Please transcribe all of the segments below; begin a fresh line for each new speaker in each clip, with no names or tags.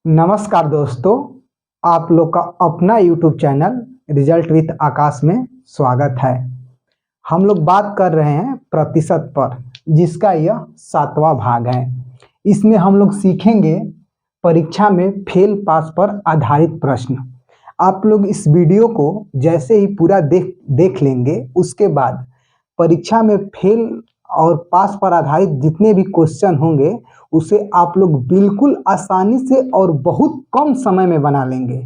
नमस्कार दोस्तों, आप लोग का अपना YouTube चैनल रिजल्ट विथ आकाश में स्वागत है। हम लोग बात कर रहे हैं प्रतिशत पर, जिसका यह 7वां भाग है। इसमें हम लोग सीखेंगे परीक्षा में फेल पास पर आधारित प्रश्न। आप लोग इस वीडियो को जैसे ही पूरा देख लेंगे, उसके बाद परीक्षा में फेल और पास पर आधारित जितने भी क्वेश्चन होंगे उसे आप लोग बिल्कुल आसानी से और बहुत कम समय में बना लेंगे।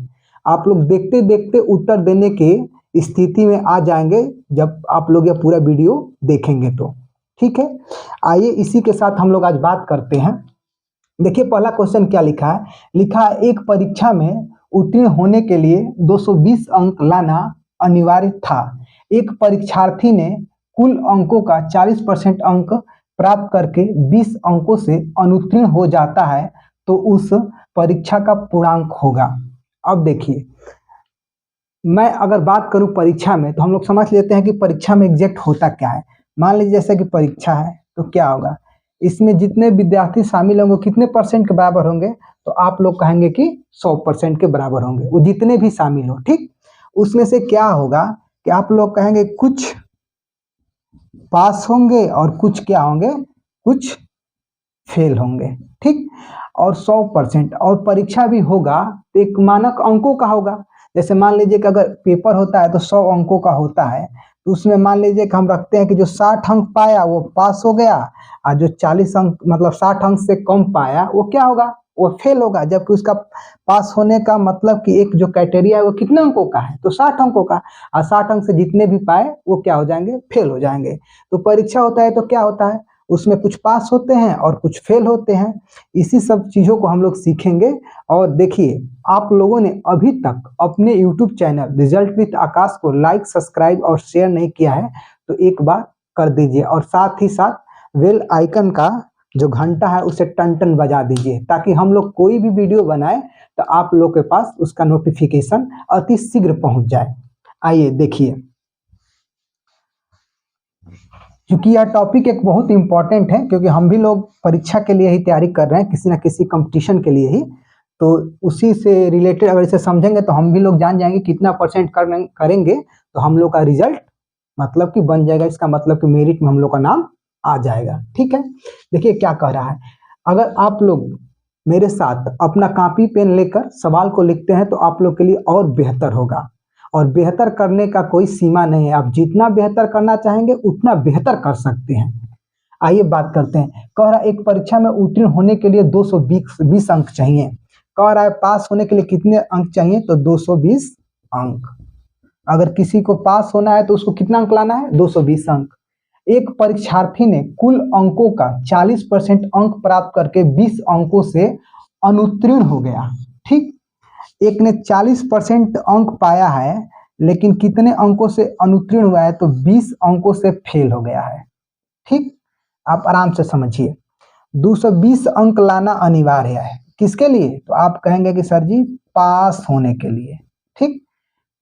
आप लोग देखते देखते उत्तर देने के स्थिति में आ जाएंगे जब आप लोग यह पूरा वीडियो देखेंगे तो। ठीक है, आइए इसी के साथ हम लोग आज बात करते हैं। देखिए पहला क्वेश्चन क्या लिखा है। लिखा है एक परीक्षा में उत्तीर्ण होने के लिए 220 अंक लाना अनिवार्य था। एक परीक्षार्थी ने कुल अंकों का 40% अंक प्राप्त करके 20 अंकों से अनुत्तीर्ण हो जाता है तो उस परीक्षा का पूर्णांक होगा। अब देखिए, मैं अगर बात करूं परीक्षा में तो हम लोग समझ लेते हैं कि परीक्षा में एग्जैक्ट होता क्या है। मान लीजिए जैसे कि परीक्षा है तो क्या होगा, इसमें जितने विद्यार्थी शामिल होंगे कितने परसेंट के बराबर होंगे, तो आप लोग कहेंगे कि 100% के बराबर होंगे, वो जितने भी शामिल हो। ठीक, उसमें से क्या होगा कि आप लोग कहेंगे कुछ पास होंगे और कुछ क्या होंगे, कुछ फेल होंगे। ठीक, और 100% और परीक्षा भी होगा तो एक मानक अंकों का होगा। जैसे मान लीजिए कि अगर पेपर होता है तो 100 अंकों का होता है, तो उसमें मान लीजिए कि हम रखते हैं कि जो 60 अंक पाया वो पास हो गया, और जो 40 अंक मतलब 60 अंक से कम पाया वो क्या होगा, वो फेल होगा। जबकि उसका पास होने का मतलब कि एक जो क्राइटेरिया है वो कितने अंकों का है, तो 60 अंकों का, और 60 अंक से जितने भी पाए वो क्या हो जाएंगे, फेल हो जाएंगे। तो परीक्षा होता है तो क्या होता है, उसमें कुछ पास होते हैं और कुछ फेल होते हैं। इसी सब चीज़ों को हम लोग सीखेंगे। और देखिए, आप लोगों ने अभी तक अपने YouTube चैनल रिजल्ट विथ आकाश को लाइक, सब्सक्राइब और शेयर नहीं किया है तो एक बार कर दीजिए, और साथ ही साथ बेल आइकन का जो घंटा है उसे टन टन बजा दीजिए, ताकि हम लोग कोई भी वीडियो बनाए तो आप लोग के पास उसका नोटिफिकेशन अति शीघ्र पहुंच जाए। आइए देखिए, क्योंकि यह टॉपिक एक बहुत इंपॉर्टेंट है, क्योंकि हम भी लोग परीक्षा के लिए ही तैयारी कर रहे हैं, किसी ना किसी कंपटीशन के लिए ही। तो उसी से रिलेटेड अगर इसे समझेंगे तो हम भी लोग जान जाएंगे कितना परसेंट करेंगे तो हम लोग का रिजल्ट मतलब कि बन जाएगा। इसका मतलब कि मेरिट में हम लोग का नाम आ जाएगा। ठीक है, देखिए क्या कह रहा है। अगर आप लोग मेरे साथ अपना कॉपी पेन लेकर सवाल को लिखते हैं तो आप लोग के लिए और बेहतर होगा। और बेहतर करने का कोई सीमा नहीं है, आप जितना बेहतर करना चाहेंगे उतना बेहतर कर सकते हैं। आइए बात करते हैं। कह रहा है एक परीक्षा में उत्तीर्ण होने के लिए 220 अंक चाहिए। कह रहा है पास होने के लिए कितने अंक चाहिए, तो 220 अंक। अगर किसी को पास होना है तो उसको कितना अंक लाना है, 220 अंक। एक परीक्षार्थी ने कुल अंकों का 40% अंक प्राप्त करके 20 अंकों से अनुत्तीर्ण हो गया। ठीक, एक ने 40% अंक पाया है लेकिन कितने अंकों से अनुत्तीर्ण हुआ है, तो 20 अंकों से फेल हो गया है। ठीक, आप आराम से समझिए। 220 अंक लाना अनिवार्य है, किसके लिए, तो आप कहेंगे कि सर जी पास होने के लिए। ठीक,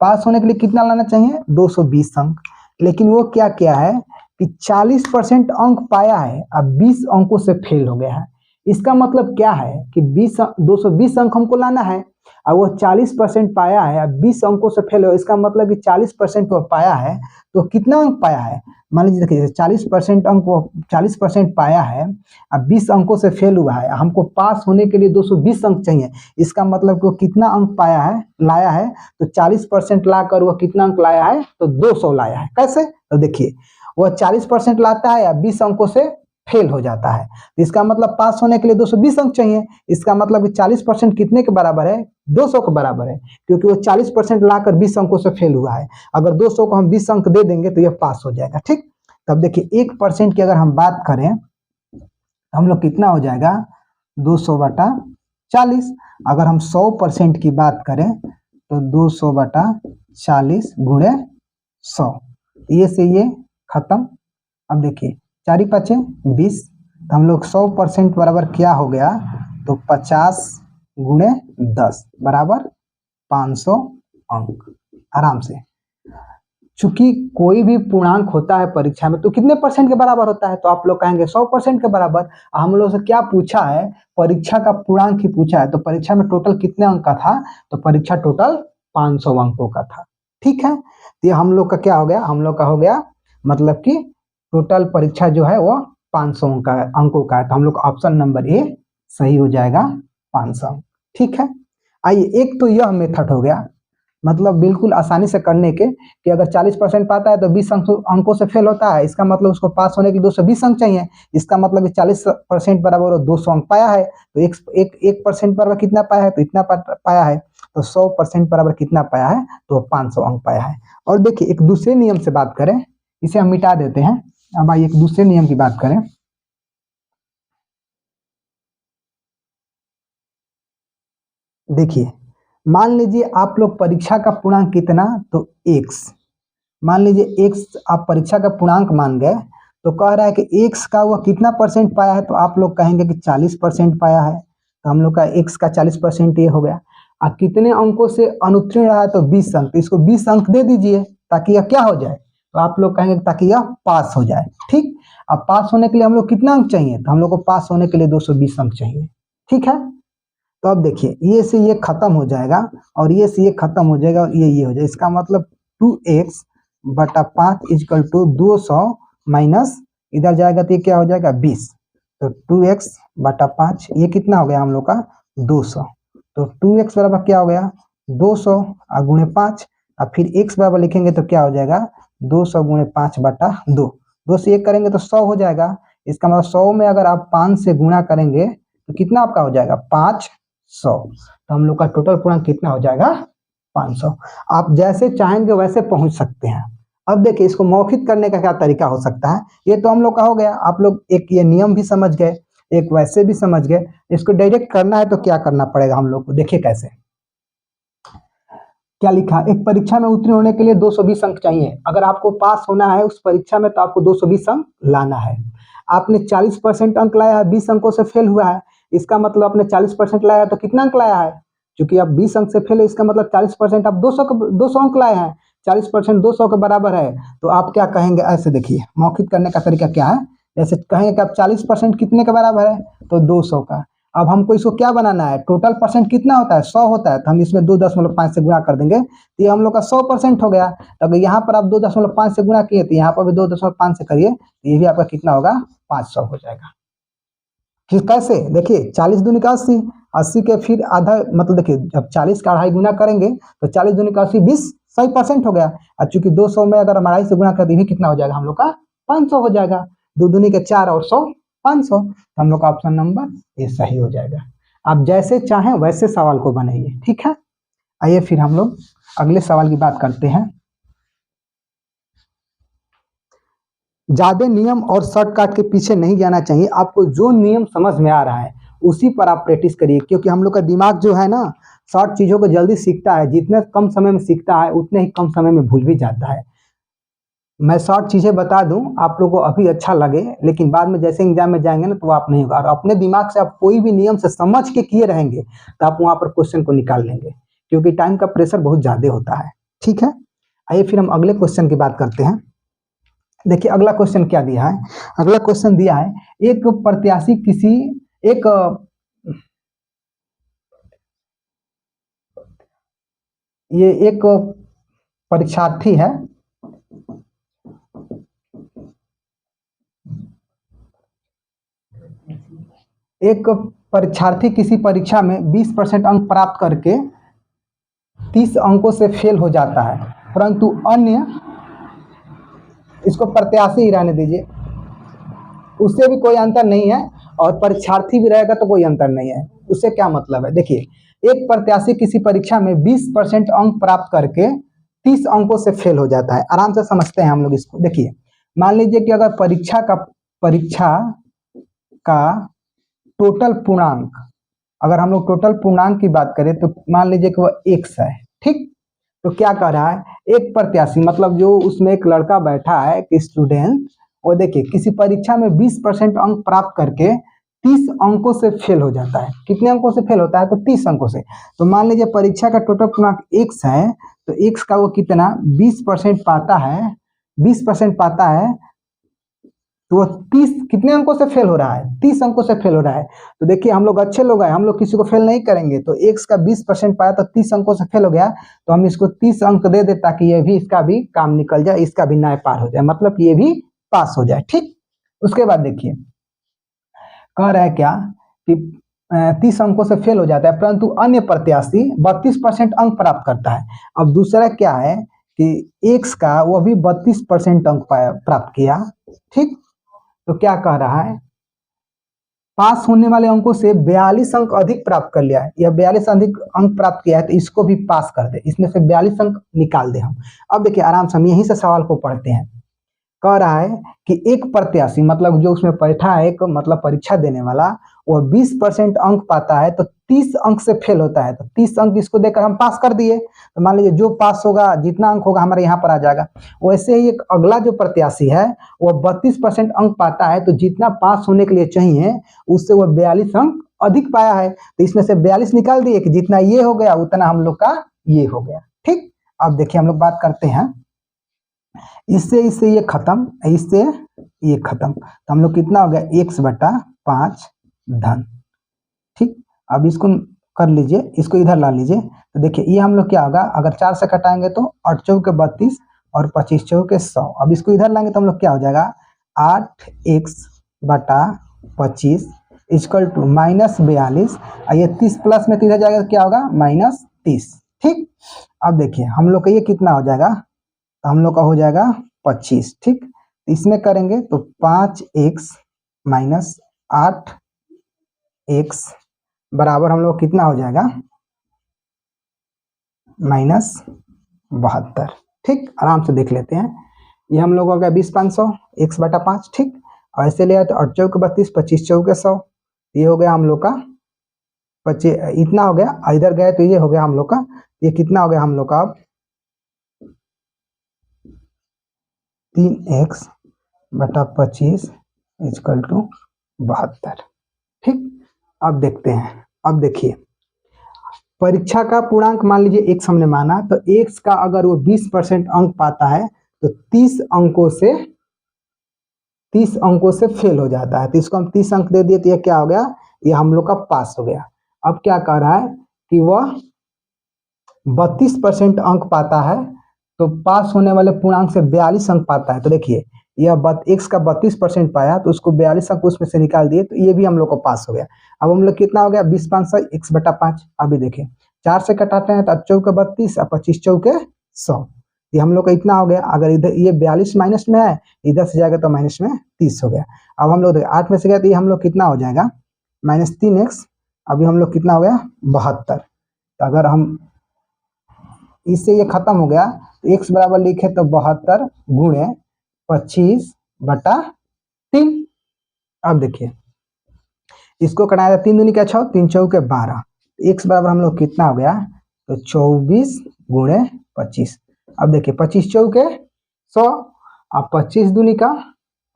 पास होने के लिए कितना लाना चाहिए, 220 अंक। लेकिन वो क्या किया है कि 40% अंक पाया है, अब 20 अंकों से फेल हो गया है। इसका मतलब क्या है कि 220 अंक हमको लाना है और वो 40% पाया है, अब 20 अंकों से फेल हो। इसका मतलब कि 40% वो पाया है तो कितना अंक पाया है, मान लीजिए देखिए 40% अंक वो 40% पाया है, अब 20 अंकों से फेल हुआ है। हमको पास होने के लिए 220 अंक चाहिए। इसका मतलब कि वो कितना अंक पाया है, लाया है, तो 40% लाकर वो कितना अंक लाया है, तो 200 लाया है। कैसे, तो देखिए वह 40% लाता है या 20 अंकों से फेल हो जाता है, तो इसका मतलब पास होने के लिए 220 अंक चाहिए। इसका मतलब कि 40% कितने के बराबर है, 200 के बराबर है, क्योंकि वो 40% लाकर 20 अंकों से फेल हुआ है। अगर 200 को हम 20 अंक दे देंगे तो यह पास हो जाएगा। ठीक, तब देखिए 1% की अगर हम बात करें हम लोग कितना हो जाएगा, 200/40। अगर हम 100% की बात करें तो 200/40 गुणे 100, ये से ये खत्म। अब देखिए 4 5 20, तो हम लोग 100% बराबर क्या हो गया, तो 50 गुणे 10 बराबर 500 अंक। आराम से चूंकि कोई भी पूर्णांक होता है परीक्षा में तो कितने परसेंट के बराबर होता है, तो आप लोग कहेंगे 100% के बराबर। हम लोग से क्या पूछा है, परीक्षा का पूर्णांक ही पूछा है, तो परीक्षा में टोटल कितने अंक का था, तो परीक्षा टोटल 500 अंकों का था। ठीक है, तो ये हम लोग का क्या हो गया, हम लोग का हो गया मतलब कि टोटल परीक्षा जो है वो 500 अंकों का है, तो हम लोग ऑप्शन नंबर ए सही हो जाएगा 500। ठीक है, आइए एक तो यह मेथड हो गया, मतलब बिल्कुल आसानी से करने के, कि अगर 40% पाता है तो 20 अंकों से फेल होता है, इसका मतलब उसको पास होने के लिए 220 अंक चाहिए, इसका मतलब 40% बराबर 200 अंक पाया है, तो एक परसेंट बराबर कितना पाया है, तो इतना पाया है, तो 100% बराबर कितना पाया है, तो 500 अंक पाया है। और देखिए एक दूसरे नियम से बात करें, इसे हम मिटा देते हैं। अब आइए एक दूसरे नियम की बात करें। देखिए मान लीजिए आप लोग परीक्षा का पूर्णांक कितना, तो x, मान लीजिए x आप परीक्षा का पूर्णांक मान गए, तो कह रहा है कि x का वह कितना परसेंट पाया है, तो आप लोग कहेंगे कि 40% पाया है, तो हम लोग का x का 40% ये हो गया। अब कितने अंकों से अनुत्तीर्ण रहा है, तो 20 अंक, तो इसको 20 अंक दे दीजिए ताकि यह क्या हो जाए, तो आप लोग कहेंगे ताकि यह पास हो जाए। ठीक, अब पास होने के लिए हम लोग कितना अंक चाहिए, तो हम लोग को पास होने के लिए 220 अंक चाहिए। ठीक है, तो अब देखिए ये से ये खत्म हो जाएगा और ये से ये खत्म हो जाएगा और ये हो जाएगा, इसका मतलब 2x बटा 5 इजकल टू 200 माइनस इधर जाएगा तो ये क्या हो जाएगा 20, तो 2x बटा 5 ये कितना हो गया हम लोग का 200, तो 2x बराबर क्या हो गया 200 और गुणे 5, और फिर x बराबर लिखेंगे तो क्या हो जाएगा 200 गुणे 5 बटा 2 से 1 करेंगे तो 100 हो जाएगा। इसका मतलब 100 में अगर आप 5 से गुणा करेंगे तो कितना आपका हो जाएगा 500, तो हम लोग का टोटल पूर्णांक कितना हो जाएगा 500। आप जैसे चाहेंगे वैसे पहुंच सकते हैं। अब देखिए इसको मौखिक करने का क्या तरीका हो सकता है, ये तो हम लोग का हो गया, आप लोग एक ये नियम भी समझ गए, एक वैसे भी समझ गए। इसको डायरेक्ट करना है तो क्या करना पड़ेगा हम लोग को, देखिए कैसे, क्या लिखा, एक परीक्षा में उत्तीर्ण होने के लिए 220 अंक चाहिए, अगर आपको पास होना है उस परीक्षा में तो आपको 220 अंक लाना है। आपने 40% अंक लाया है, 20 अंकों से फेल हुआ है, इसका मतलब आपने 40% लाया है तो कितना अंक लाया है, क्योंकि आप 20 अंक से फेल है, इसका मतलब 40% आप 200 अंक लाए हैं, 40% 200 के बराबर है, तो आप क्या कहेंगे, ऐसे देखिए मौखिक करने का तरीका क्या है, जैसे कहेंगे कि आप 40% कितने के बराबर है, तो 200 का। अब हमको इसको क्या बनाना है, टोटल परसेंट कितना होता है 100 होता है, तो हम इसमें 2.5 से गुणा कर देंगे तो ये हम लोग का 100% हो गया। तो अगर यहाँ पर आप 2.5 से गुणा किए तो यहाँ पर भी 2.5 से करिए, तो ये भी आपका कितना होगा 500 हो जाएगा। फिर कैसे, देखिए 40 दूनी का 80, 80 के फिर आधा, मतलब देखिए जब 40 का 2.5 गुना करेंगे तो 40 दूनी का 80 20 100% हो गया। और चूंकि 200 में अगर हम 2.5 से गुणा कर दें कितना हो जाएगा हम लोग का 500 हो जाएगा, 2 दूनी के 4 और 100 500, तो हम लोग का ऑप्शन नंबर ये सही हो जाएगा। आप जैसे चाहें वैसे सवाल को बनाइए। ठीक है, आइए फिर हम लोग अगले सवाल की बात करते हैं। ज्यादा नियम और शॉर्टकट के पीछे नहीं जाना चाहिए, आपको जो नियम समझ में आ रहा है उसी पर आप प्रैक्टिस करिए, क्योंकि हम लोग का दिमाग जो है ना शॉर्ट चीजों को जल्दी सीखता है, जितने कम समय में सीखता है उतने ही कम समय में भूल भी जाता है। मैं शॉर्ट चीजें बता दूं आप लोगों को अभी अच्छा लगे, लेकिन बाद में जैसे एग्जाम में जाएंगे ना तो वो आप नहीं होगा, और अपने दिमाग से आप कोई भी नियम से समझ के किए रहेंगे तो आप वहां पर क्वेश्चन को निकाल लेंगे, क्योंकि टाइम का प्रेशर बहुत ज्यादा होता है। ठीक है, आइए फिर हम अगले क्वेश्चन की बात करते हैं। देखिए अगला क्वेश्चन क्या दिया है, अगला क्वेश्चन दिया है एक प्रत्याशी किसी एक ये एक परीक्षार्थी है, एक परीक्षार्थी किसी परीक्षा में 20% अंक प्राप्त करके 30 अंकों से फेल हो जाता है, परंतु अन्य, इसको प्रत्याशी ही रहने दीजिए, उससे भी कोई अंतर नहीं है, और परीक्षार्थी भी रहेगा तो कोई अंतर नहीं है। उससे क्या मतलब है, देखिए एक प्रत्याशी किसी परीक्षा में 20% अंक प्राप्त करके 30 अंकों से फेल हो जाता है। आराम से समझते हैं हम लोग इसको। देखिए मान लीजिए कि अगर परीक्षा का टोटल पूर्णांक, अगर हम लोग टोटल पूर्णांक की बात करें तो मान लीजिए कि वह x है। ठीक, तो क्या कर रहा है, एक प्रत्याशी मतलब जो उसमें एक लड़का बैठा है, एक स्टूडेंट, और देखिए किसी परीक्षा में 20% अंक प्राप्त करके 30 अंकों से फेल हो जाता है। कितने अंकों से फेल होता है? तो 30 अंकों से। तो मान लीजिए परीक्षा का टोटल पूर्णांक x है, तो x का वो कितना 20% पाता है, 20% पाता है, तो वो 30 कितने अंकों से फेल हो रहा है? 30 अंकों से फेल हो रहा है। तो देखिए हम लोग अच्छे लोग हैं, हम लोग किसी को फेल नहीं करेंगे। तो x का 20% पाया तो 30 अंकों से फेल हो गया, तो हम इसको 30 अंक दे दे ताकि ये भी इसका भी काम निकल जाए, इसका भी न्याय पार हो जाए, मतलब ये भी पास हो जाए। ठीक, उसके बाद देखिए कह रहा है क्या कि 30 अंकों से फेल हो जाता है, परंतु अन्य प्रत्याशी 32% अंक प्राप्त करता है। अब दूसरा क्या है कि x का वो भी 32% अंक प्राप्त किया। ठीक, तो क्या कह रहा है, पास होने वाले अंकों से 42 अंक अधिक प्राप्त कर लिया है, या 42 अधिक अंक प्राप्त किया है, तो इसको भी पास कर दे, इसमें से 42 अंक निकाल दे हम। अब देखिए आराम से हम यहीं से सवाल को पढ़ते हैं। कह रहा है कि एक प्रत्याशी, मतलब जो उसमें बैठा है, एक मतलब परीक्षा देने वाला, वो 20% अंक पाता है तो 30 अंक से फेल होता है, तो 30 अंक इसको देकर हम पास कर दिए। तो मान लीजिए जो पास होगा, जितना अंक होगा हमारे यहाँ पर आ जाएगा। वैसे ही एक अगला जो प्रत्याशी है वो 32% अंक पाता है, तो जितना पास होने के लिए चाहिए उससे वो 42 अंक अधिक पाया है, तो इसमें से 42 निकाल दिए कि जितना ये हो गया उतना हम लोग का ये हो गया। ठीक, अब देखिए हम लोग बात करते हैं, इससे ये खत्म, इससे ये खत्म, तो हम लोग कितना हो गया x/5 धन। ठीक, अब इसको कर लीजिए, इसको इधर ला लीजिए, तो देखिए ये हम लोग क्या होगा, अगर 4 से कटाएंगे तो 8 चौके 32 और 25 चौके 100। अब इसको इधर लाएंगे तो हम लोग क्या हो जाएगा 8x/25 इक्वल टू -42, और ये 30 प्लस में 30 जाएगा तो क्या होगा -30। ठीक, अब देखिए हम लोग का ये कितना हो जाएगा, तो हम लोग का हो जाएगा 25। ठीक, इसमें करेंगे तो 5x - 8x बराबर हम लोग कितना हो जाएगा -72। ठीक, आराम से देख लेते हैं, ये हम लोग हो गया 20/500 x/5। ठीक, और ऐसे ले आए तो 8 चौके 32, 25 चौके 100, ये हो गया हम लोग का 25, इतना हो गया। इधर गए तो ये हो गया हम लोग का, ये कितना हो गया हम लोग का अब 3x/25 इक्वल टू 72। ठीक, अब देखते हैं, अब देखिए परीक्षा का पूर्णांक मान लीजिए x हमने माना, तो x का अगर वो 20% अंक पाता है तो 30 अंकों से फेल हो जाता है, तो इसको हम 30 अंक दे दिए, तो ये क्या हो गया, ये हम लोग का पास हो गया। अब क्या कह रहा है कि वह 32% अंक पाता है, तो पास होने वाले पूर्णांक से 42 अंक पाता है। तो देखिए यह x का 32% पाया, तो उसको 42 अंक उसमें से निकाल दिए, तो ये भी हम लोग को पास हो गया। अब हम लोग कितना हो गया 20/500 x/5। अभी देखिए 4 से कटाते हैं तो 8 चौके 32 और 25 चौके 100, ये हम लोग का इतना हो गया। अगर इधर ये 42 माइनस में है, इधर से जाएगा तो माइनस में 30 हो गया। अब हम लोग 8 में से गया तो ये हम लोग कितना हो जाएगा -3x, अभी हम लोग कितना हो गया 72। तो अगर हम इससे ये खत्म हो गया, तो x बराबर लिखे तो 72 गुणे 25/3। अब देखिए इसको कटाया 3 दूनी का 6, 3 चौके 12, x बराबर हम लोग कितना हो गया, तो 24 गुणे 25। अब देखिए 25 चौके 100, अब 25 दूनी का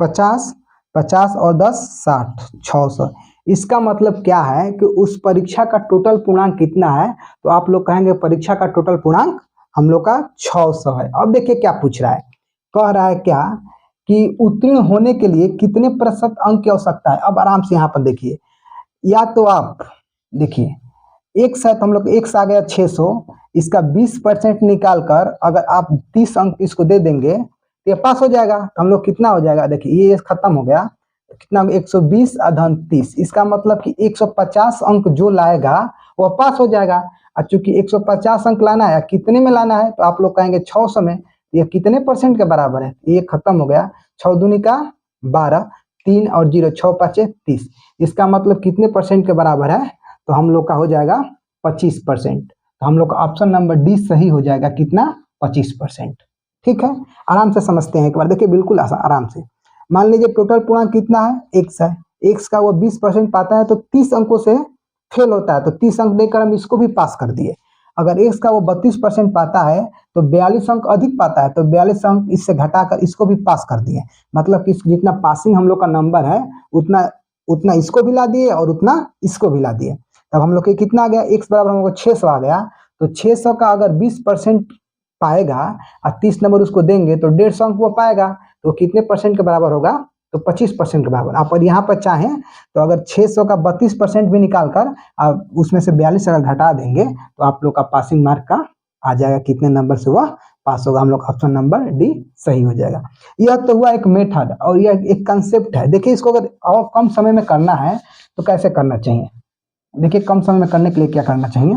50, 50 और 10 60, 600। इसका मतलब क्या है कि उस परीक्षा का टोटल पूर्णांक कितना है, तो आप लोग कहेंगे परीक्षा का टोटल पूर्णांक हम लोग का 600 है। अब देखिए क्या पूछ रहा है, कह रहा है क्या कि उत्तीर्ण होने के लिए कितने प्रतिशत अंक की आवश्यकता है। अब आराम से यहाँ पर देखिए, या तो आप देखिए x है तो हम लोग x आ गया 600, इसका 20% निकाल कर अगर आप 30 अंक इसको दे देंगे तो ये पास हो जाएगा। तो हम लोग कितना हो जाएगा, देखिए ये खत्म हो गया, तो कितना 120 अधन 30, इसका मतलब कि 150 अंक जो लाएगा वो पास हो जाएगा। और चूंकि 150 अंक लाना है, कितने में लाना है, तो आप लोग कहेंगे 600 में, ये कितने परसेंट के बराबर है, ये खत्म हो गया 6 दूनी का 12, 3 और 0, 6 5 30, इसका मतलब कितने परसेंट के बराबर है, तो हम लोग का हो जाएगा 25%। तो हम लोग का ऑप्शन नंबर डी सही हो जाएगा, कितना 25%। ठीक है, आराम से समझते हैं एक बार, देखिए बिल्कुल आराम से। मान लीजिए टोटल पूर्णांक कितना है, x है, x का वो 20% पाता है तो 30 अंकों से फेल होता है, तो 30 अंक देकर हम इसको भी पास कर दिए। अगर x का वो 32% पाता है तो 42 अंक अधिक पाता है, तो 42 अंक इससे घटाकर इसको भी पास कर दिए। मतलब कि जितना पासिंग हम लोग का नंबर है उतना उतना इसको भी ला दिए और उतना इसको भी ला दिए। तब हम लोग के कितना आ गया, x बराबर हम लोग को 600 आ गया। तो 600 का अगर 20% पाएगा और 30 नंबर उसको देंगे तो 150 अंक वो पाएगा। तो कितने परसेंट के बराबर होगा, तो 25% के बराबर। आप यहाँ पर चाहें तो अगर 600 का 32% भी निकाल कर आप उसमें से 42 अगर घटा देंगे तो आप लोग का पासिंग मार्क का आ जाएगा, कितने नंबर से वह पास होगा। हम लोग ऑप्शन नंबर डी सही हो जाएगा। यह तो हुआ एक मेथड और यह एक कंसेप्ट है। देखिए इसको अगर और कम समय में करना है तो कैसे करना चाहिए। देखिए कम समय में करने के लिए क्या करना चाहिए।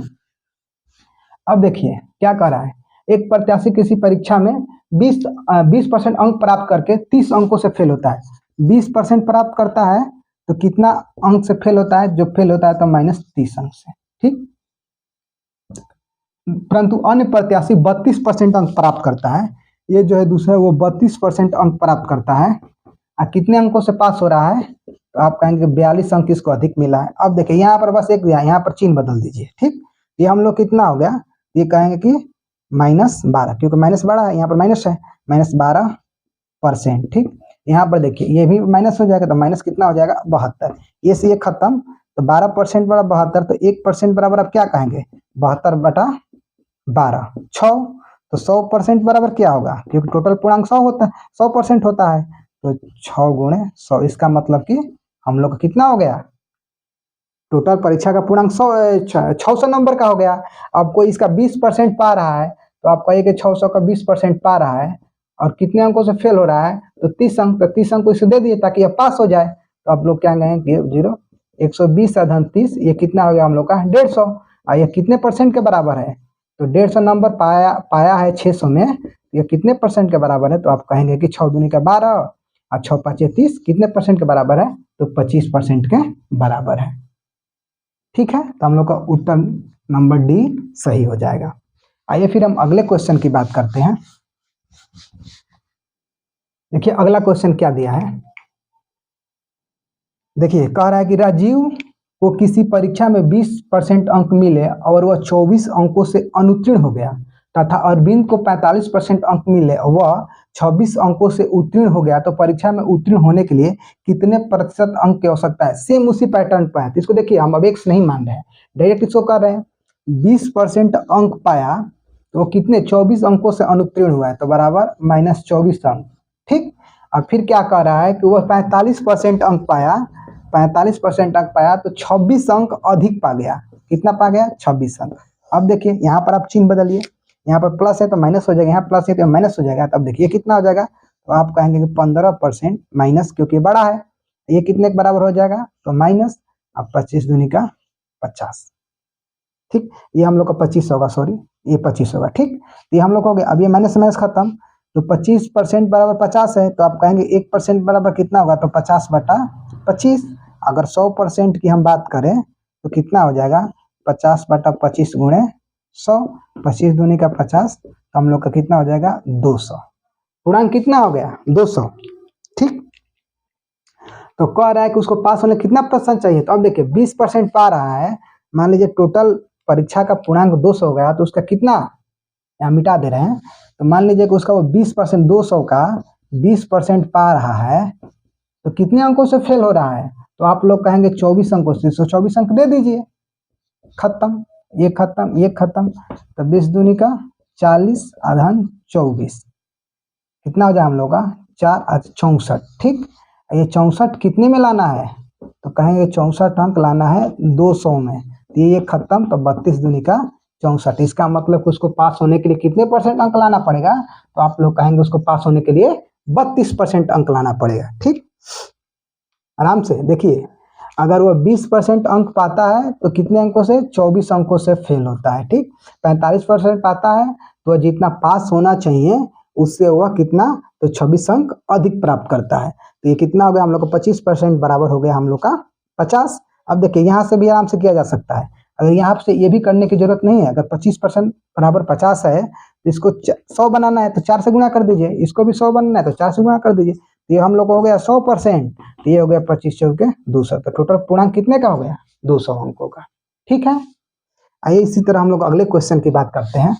अब देखिए क्या कर रहा है, एक प्रत्याशी किसी परीक्षा में 20% अंक प्राप्त करके 30 अंकों से फेल होता है। 20% प्राप्त करता है तो कितना अंक से फेल होता है, जो फेल होता है तो -30 अंक से, ठीक। परंतु अन्य प्रत्याशी 32% अंक प्राप्त करता है। ये जो है दूसरा वो 32% अंक प्राप्त करता है और कितने अंकों से पास हो रहा है, तो आप कहेंगे 42 अंक इसको अधिक मिला है। अब देखिए यहाँ पर बस एक यहाँ पर चिन्ह बदल दीजिए, ठीक। ये हम लोग कितना हो गया, ये कहेंगे कि -12, क्योंकि -12 है, यहाँ पर माइनस है, -12%, ठीक। यहाँ पर देखिए ये भी माइनस हो जाएगा तो माइनस कितना हो जाएगा 72। ये से ये खत्म, तो 12% बराबर 72, तो 1% बराबर आप क्या कहेंगे 72/12, 6। तो 100% बराबर क्या होगा, क्योंकि टोटल पूर्णांक 100 होता है, 100% होता है, तो 6 गुणे 100। इसका मतलब कि हम लोग का कितना हो गया, टोटल परीक्षा का पूर्णांक 600 नंबर का हो गया। अब कोई इसका 20% पा रहा है तो आप कहिए कि 600 का 20% पा रहा है और कितने अंकों से फेल हो रहा है, तो 30 अंक। तो 30 अंक को इसे दे दिए ताकि यह पास हो जाए। तो आप लोग क्या कहेंगे 0, 120 + 30, ये कितना हो गया हम लोग का 150। और यह कितने परसेंट के बराबर है, तो 150 नंबर पाया है 600 में, यह कितने परसेंट के बराबर है, तो आप कहेंगे कि 6 दूनी का 12 और 6 5 30, कितने परसेंट के बराबर है, तो 25% के बराबर है, ठीक है। तो हम लोग का उत्तर नंबर डी सही हो जाएगा। आइए फिर हम अगले क्वेश्चन की बात करते हैं। देखिए अगला क्वेश्चन क्या दिया है, देखिए कह रहा है कि राजीव को किसी परीक्षा में 20% अंक मिले और वह 24 अंकों से अनुत्तीर्ण हो गया, तथा अरविंद को 45% अंक मिले और वह 26 अंकों से उत्तीर्ण हो गया, तो परीक्षा में उत्तीर्ण होने के लिए कितने प्रतिशत अंक की आवश्यकता है। सेम उसी पैटर्न पर है, तो इसको देखिए हम अब एक्स नहीं मान रहे हैं, डायरेक्ट इसको कर रहे हैं। 20% अंक पाया तो कितने 24 अंकों से अनुत्तीर्ण हुआ है, तो बराबर -24 अंक, ठीक। और फिर क्या कह रहा है कि वह 45% अंक पाया, 45% अंक पाया तो 26 अंक अधिक पा गया। कितना पा गया, 26 अंक। अब देखिए यहाँ पर आप चिन्ह बदलिए, यहाँ पर प्लस है तो माइनस हो जाएगा, यहाँ प्लस है तो माइनस हो जाएगा। तब देखिए कितना हो जाएगा, तो आप कहेंगे कि 15% माइनस, क्योंकि बड़ा है, ये कितने के बराबर हो जाएगा, तो माइनस। अब 25 दूनी का 50, ठीक। ये हम लोग का 25 होगा, सॉरी ये 25 होगा, ठीक। ये हम लोग हो गया। अब ये माइनस माइनस खत्म, तो 25% बराबर 50 है, तो आप कहेंगे 1% बराबर कितना होगा, तो 50/25। अगर 100% की हम बात करें तो कितना हो जाएगा, 50/25 गुणे 100, 25 दूनी का 50, तो हम लोग का कितना हो जाएगा 200। पूर्णांक कितना हो गया 200, ठीक। तो कह रहा है कि उसको पास होने कितना % चाहिए, तो अब देखिए 20% पा रहा है, मान लीजिए टोटल परीक्षा का पूर्णांक 200 हो गया, तो उसका कितना, यहाँ मिटा दे रहे हैं, तो मान लीजिए कि उसका वो 20% 200 का 20% पा रहा है, तो कितने अंकों से फेल हो रहा है, तो आप लोग कहेंगे 24 अंकों से, 124 अंक दे दीजिए, खत्म, ये खत्म, ये खत्म। तो 20 दूनी का 40 आधान 24, कितना हो जाए हम लोग का 4 64, ठीक। ये 64 कितने में लाना है, तो कहेंगे 64 अंक लाना है 200 में, तो ये खत्म। तो 32 दूनी का 64, इसका मतलब उसको पास होने के लिए कितने % अंक लाना पड़ेगा, तो आप लोग कहेंगे उसको पास होने के लिए 32% अंक लाना पड़ेगा, ठीक। आराम से देखिए, अगर वह 20% अंक पाता है तो कितने अंकों से, 24 अंकों से फेल होता है, ठीक। 45% पाता है तो जितना पास होना चाहिए उससे वह कितना, तो 26 अंक अधिक प्राप्त करता है। तो ये कितना हो गया हम लोग को 25% बराबर हो गया हम लोग का 50। अब देखिए यहाँ से भी आराम से किया जा सकता है, अगर यहाँ से ये भी करने की जरूरत नहीं है। अगर 25% बराबर 50 है तो इसको 100 बनाना है तो 4 से गुणा कर दीजिए, इसको भी 100 बनाना है तो 4 से गुणा कर दीजिए। तो ये हम लोग को हो गया 100%, तो ये हो गया 25 चौके 200, तो टोटल पूर्णांक कितने का हो गया 200 अंकों का, ठीक है। आइए इसी तरह हम लोग अगले क्वेश्चन की बात करते हैं।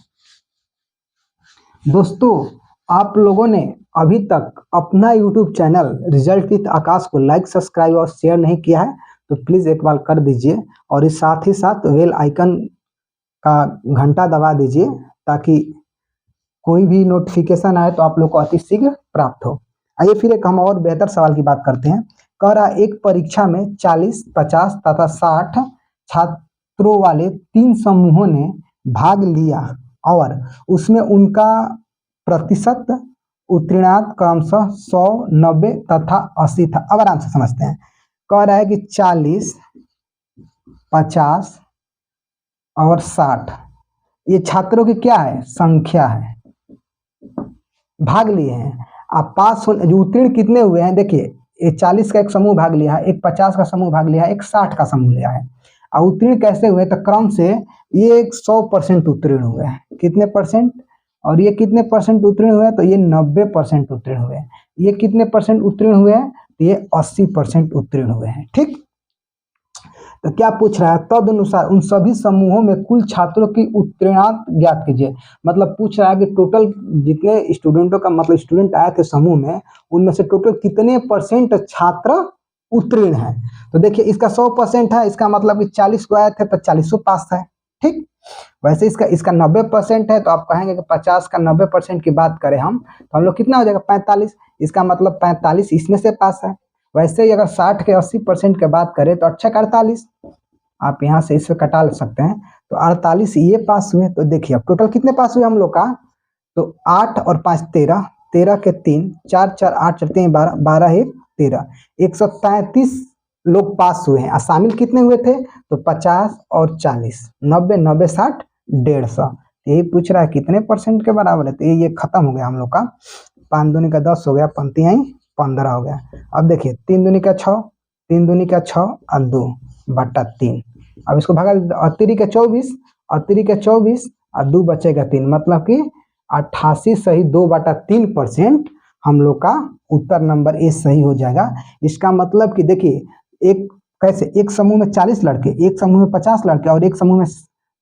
दोस्तों आप लोगों ने अभी तक अपना यूट्यूब चैनल रिजल्ट विथ आकाश को लाइक, सब्सक्राइब और शेयर नहीं किया है तो प्लीज़ एक बार कर दीजिए, और इस साथ ही साथ बेल आइकन का घंटा दबा दीजिए ताकि कोई भी नोटिफिकेशन आए तो आप लोग को अति शीघ्र प्राप्त हो। आइए फिर एक हम और बेहतर सवाल की बात करते हैं। कह रहा है एक परीक्षा में 40, 50 तथा 60 छात्रों वाले 3 समूहों ने भाग लिया और उसमें उनका प्रतिशत उत्तीर्णता क्रमशः 100, 90 तथा 80 था। अब आराम से समझते हैं। कह रहा है कि 40, 50 और 60 ये छात्रों की क्या है, संख्या है, भाग लिए हैं। आप पास हो, जो उत्तीर्ण कितने हुए हैं, देखिए ये 40 का एक समूह भाग लिया है, एक 50 का समूह भाग लिया है, एक 60 का समूह लिया है। और उत्तीर्ण कैसे हुए, तो क्रम से ये 100% उत्तीर्ण हुए हैं। कितने परसेंट, और ये कितने परसेंट उत्तीर्ण हुए हैं, तो ये 90% उत्तीर्ण हुए हैं। ये कितने परसेंट उत्तीर्ण हुए हैं, तो ये 80% उत्तीर्ण हुए हैं। ठीक, तो क्या पूछ रहा है, तदनुसार उन सभी समूहों में कुल छात्रों की उत्तीर्णता ज्ञात कीजिए। मतलब पूछ रहा है कि टोटल जितने स्टूडेंटों का, मतलब स्टूडेंट आए थे समूह में, उनमें से टोटल कितने परसेंट छात्र उत्तीर्ण है। तो देखिए इसका 100% है, इसका मतलब कि 40 को आए थे तो 40 पास है। ठीक, वैसे इसका 90% है, तो आप कहेंगे कि 50 का 90% की बात करें हम, तो हम लोग कितना हो जाएगा 45, इसका मतलब 45 इसमें से पास है। वैसे ही अगर 60 के 80% की बात करें तो अच्छा 48, आप यहाँ से इसे कटा ले सकते हैं, तो 48 ये पास हुए। तो देखिए अब टोटल कितने पास हुए हम लोग का, तो 8 और 5 13, 13 के 3, 4 4 8 4 3 12, 12 1 13, 133 लोग पास हुए हैं। और शामिल कितने हुए थे, तो 50 और 40, 90 90 60 150। यही पूछ रहा है कितने परसेंट के बराबर है। तो ये खत्म हो गया हम लोग का। 5 दूनी का 10 हो गया, पंक्तियाँ 15 हो गया। अब देखिए 3 दूनी का 6, 3 दूनी का 6 और 2 बटा 3। अब इसको भागा, 3 के 24, और 3 के 24 और 2 बचेगा 3, मतलब कि 88 सही 2/3% हम लोग का उत्तर नंबर ए सही हो जाएगा। इसका मतलब कि देखिए एक कैसे, एक समूह में 40 लड़के, एक समूह में 50 लड़के और एक समूह में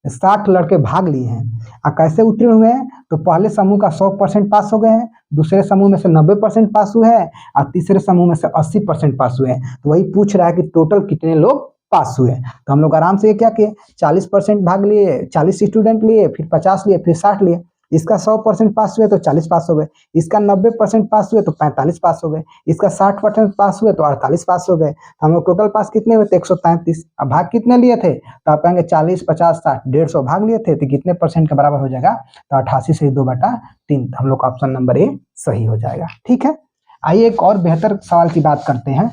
60 लड़के भाग लिए हैं। और कैसे उत्तीर्ण हुए हैं, तो पहले समूह का 100% पास हो गए हैं, दूसरे समूह में से 90% पास हुए हैं, और तीसरे समूह में से 80% पास हुए हैं। तो वही पूछ रहा है कि टोटल कितने लोग पास हुए। तो हम लोग आराम से क्या किए, 40% भाग लिए, 40 स्टूडेंट लिए, फिर 50 लिए, फिर 60 लिए। इसका 100% पास हुए तो 40 पास हो गए, इसका 90% पास हुए तो 45 पास हो गए, इसका 60% पास हुए तो 48 पास हो गए। हम लोग टोटल पास कितने हुए थे, 133। अब भाग कितने लिए थे, तो आप कहेंगे 40 50 60 150 भाग लिए थे, तो कितने परसेंट के बराबर हो जाएगा, तो 88 से 2/3। हम लोग का ऑप्शन नंबर ए सही हो जाएगा। ठीक है, आइए एक और बेहतर सवाल की बात करते हैं।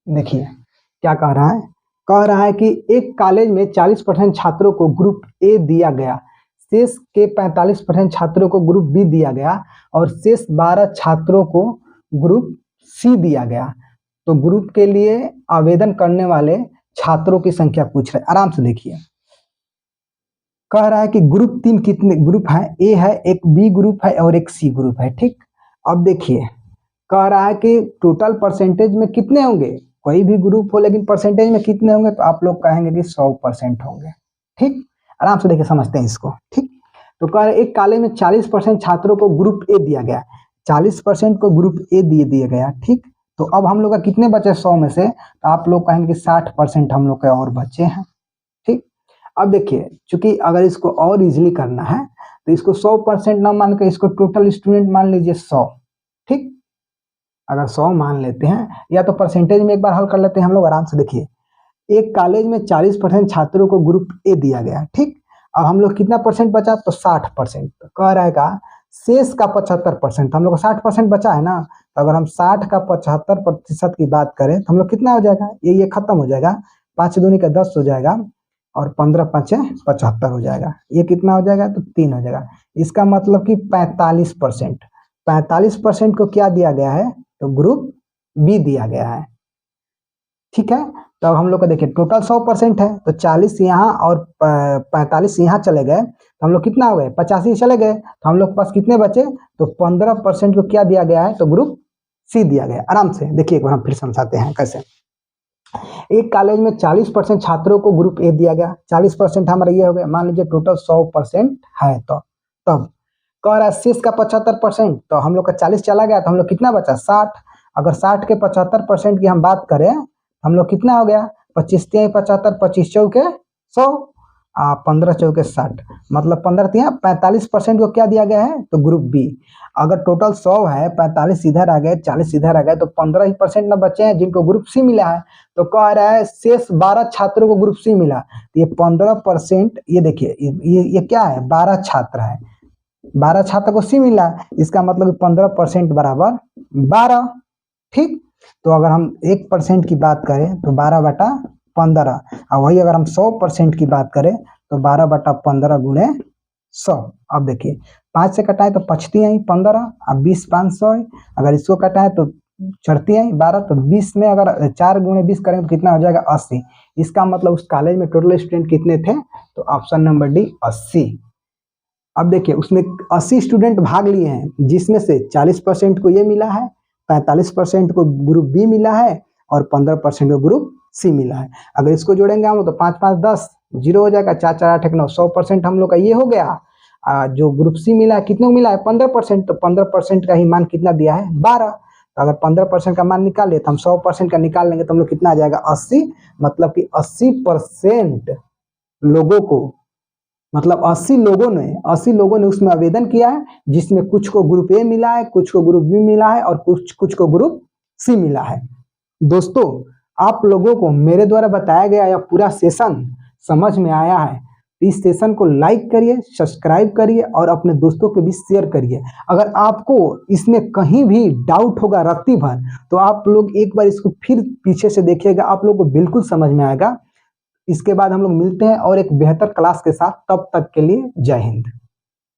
देखिए क्या कह रहा है, कह रहा है कि एक कॉलेज में 40% छात्रों को ग्रुप ए दिया गया, शेष के 45% छात्रों को ग्रुप बी दिया गया और शेष 12 छात्रों को ग्रुप सी दिया गया। तो ग्रुप के लिए आवेदन करने वाले छात्रों की संख्या पूछ रहे। आराम से देखिए, कह रहा है कि ग्रुप 3 कितने ग्रुप है, ए है, एक बी ग्रुप है और एक सी ग्रुप है। ठीक, अब देखिए कह रहा है कि टोटल परसेंटेज में कितने होंगे, कोई भी ग्रुप हो लेकिन परसेंटेज में कितने होंगे, तो आप लोग कहेंगे कि 100% होंगे। ठीक, आराम से देखिए समझते हैं इसको। ठीक, तो कह रहे एक कॉलेज में 40% छात्रों को ग्रुप ए दिया गया, 40% को ग्रुप ए दिया गया। ठीक, तो अब हम लोग का कितने बचे 100 में से, तो आप लोग कहेंगे कि 60% हम लोग के और बचे हैं। ठीक, अब देखिए चूंकि अगर इसको और इजिली करना है तो इसको 100% ना मान के इसको टोटल स्टूडेंट मान लीजिए 100। ठीक, अगर 100 मान लेते हैं, या तो परसेंटेज में एक बार हल कर लेते हैं हम लोग। आराम से देखिए, एक कॉलेज में 40% छात्रों को ग्रुप ए दिया गया। ठीक, अब हम लोग कितना परसेंट बचा, तो 60%। तो कह रहेगा शेष का 75%, हम लोग को 60% बचा है ना, तो अगर हम 60 का 75% की बात करें तो हम लोग कितना हो जाएगा, ये खत्म हो जाएगा, 5 दूनी का 10 हो जाएगा और 15 5 75 हो जाएगा। ये कितना हो जाएगा, तो 3 हो जाएगा। इसका मतलब कि 45%, 45% को क्या दिया गया है, तो ग्रुप बी दिया गया है। ठीक है, तो हम लोग को देखिए टोटल 100% है, तो 40 यहाँ और 45 यहाँ चले गए, तो हम लोग कितना हो गए, 85 चले गए। तो हम लोग के पास कितने बचे, तो 15% को क्या दिया गया है, तो ग्रुप सी दिया गया। आराम से देखिए एक बार हम फिर समझाते हैं कैसे। एक कॉलेज में 40% छात्रों को ग्रुप ए दिया गया, 40% हमारा ये हो गया, मान लीजिए टोटल 100% है। तो तब कह रहा है शेष का 75%, तो हम लोग का 40 चला गया तो हम लोग कितना बचा 60। अगर 60 के 75% की हम बात करें हम लोग कितना हो गया 25 तिहाई 75, 25 चौके 100, 15 चौके 60, मतलब 15 तिहाई 45% को क्या दिया गया है तो ग्रुप बी। अगर टोटल 100 है, 45 इधर आ गए, 40 इधर आ गए, तो 15 ही % न बचे हैं जिनको ग्रुप सी मिला है। तो कह रहा है शेष 12 छात्रों को ग्रुप सी मिला, तो ये 15%, ये देखिए ये क्या है 12 छात्र है, 12 छात्र को सी मिला, इसका मतलब 15% बराबर 12। ठीक, तो अगर हम 1% की बात करें तो 12/15, और वही अगर हम 100% की बात करें तो 12/15 गुणे 100। अब देखिए 5 से कटाए तो बचती है 15, अब 20 500 है, अगर इसको कटाए तो चढ़ती है 12, तो 20 में अगर 4 गुणे 20 करेंगे तो कितना हो जाएगा 80। इसका मतलब उस कॉलेज में टोटल स्टूडेंट कितने थे, तो ऑप्शन नंबर डी 80। अब देखिए उसमें 80 स्टूडेंट भाग लिए हैं, जिसमें से 40% को ये मिला है, 45% को ग्रुप बी मिला है और 15% को ग्रुप सी मिला है। अगर इसको जोड़ेंगे हम तो 5 5 10 जीरो हो जाएगा, 4 4 8 9, 100% हम लोग का ये हो गया। जो ग्रुप सी मिला है कितने को मिला है 15%, तो 15% का ही मान कितना दिया है 12। तो अगर 15% का मान निकाल ले तो हम 100% का निकाल लेंगे तो हम लोग कितना आ जाएगा 80, मतलब कि 80% लोगों को, मतलब 80 लोगों ने उसमें आवेदन किया है, जिसमें कुछ को ग्रुप ए मिला है, कुछ को ग्रुप बी मिला है और कुछ को ग्रुप सी मिला है। दोस्तों आप लोगों को मेरे द्वारा बताया गया यह पूरा सेशन समझ में आया है, इस सेशन को लाइक करिए, सब्सक्राइब करिए और अपने दोस्तों के बीच शेयर करिए। अगर आपको इसमें कहीं भी डाउट होगा रत्ती भर, तो आप लोग एक बार इसको फिर पीछे से देखिएगा, आप लोगों को बिल्कुल समझ में आएगा। इसके बाद हम लोग मिलते हैं और एक बेहतर क्लास के साथ, तब तक के लिए जय हिंद।